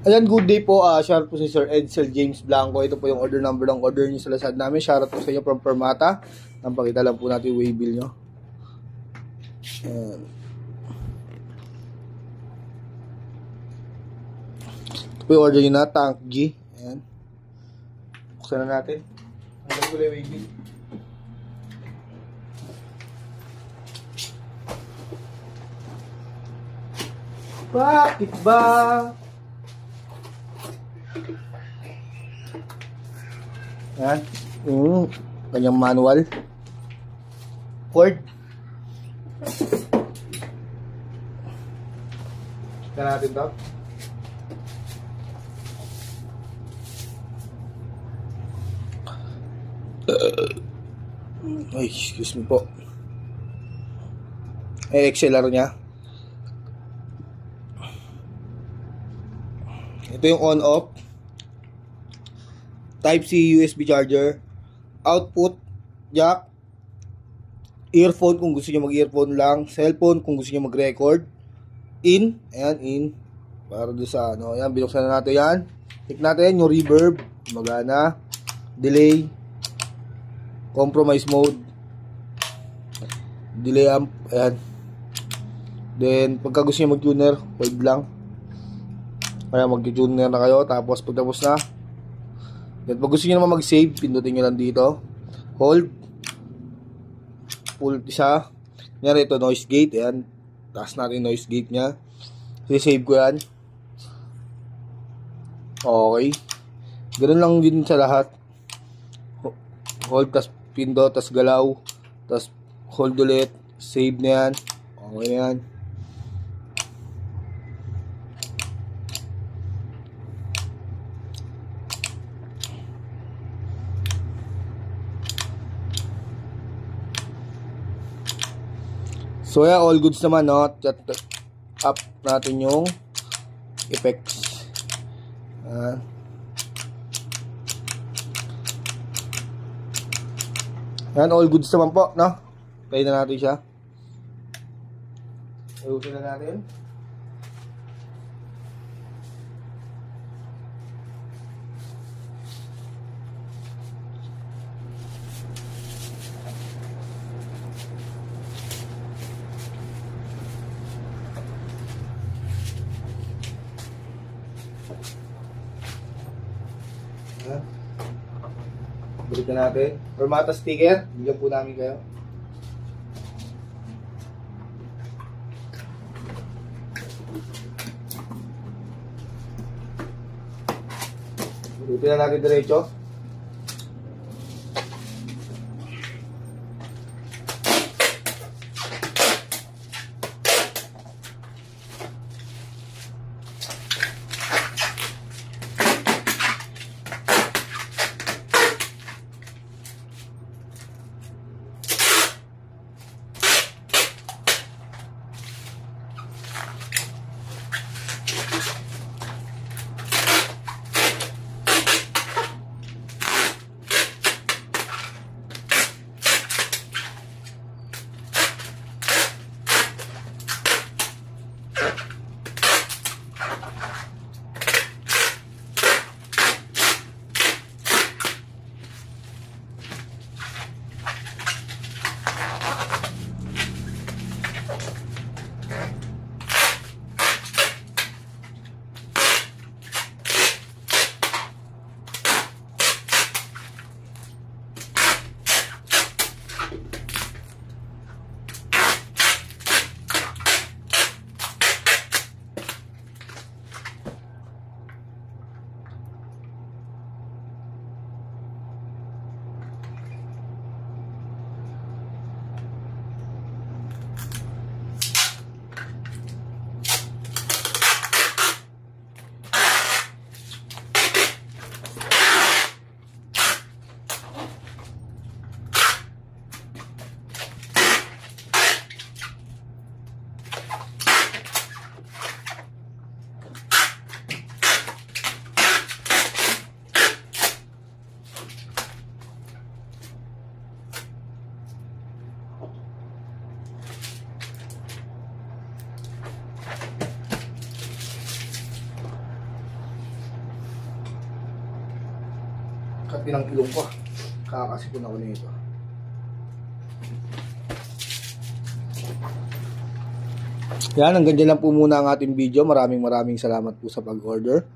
Ayan, good day po. Shoutout po si Sir Edsel James Blanco. Ito po yung order number ng order niyo sa Lazada namin. Shoutout po sa inyo from Permata. Napakita lang po natin yung waybill nyo. Ayan. Ito po yung order nyo na, Tank G. Ayan. Buksan na natin. Hanggang ko lang yung waybill. Bakit ba? Yan. Kanyang manual. Cord. Tignan natin ito. Ay, excuse me po. XLR niya. Ito yung on-off. Type-C USB charger, output, jack, earphone kung gusto niyo mag-earphone lang, cellphone kung gusto niyo mag-record, in, ayan, in, para doon sa ano, ayan, binuksan na natin yan, check natin yung reverb, magana, delay, compromise mode, delay amp, ayan, then, pagka gusto niyo mag-tuner, hold lang, kaya mag-tuner na kayo, tapos pagtapos na, then pag gusto nyo naman mag-save, pindutin nyo lang dito. Hold. Pull isa. Nyari ito, noise gate. Ayan. Taas natin noise gate nya. Save ko yan. Okay. Ganun lang din sa lahat. Hold, tas pindot, tas galaw. Tas hold ulit. Save na yan. Okay na yan. So yeah, all goods naman, no? Chat up natin yung effects. Yan, all goods naman po, no? Play na natin siya. Ayusin na natin. Balik na natin. Permata sticker. Bigyan po namin kayo. Balikin na natin diretso. Kapi ng ilong ko. Kakasipon ako nito. Yan, hanggang dyan lang po muna ang ating video. Maraming salamat po sa pag-order.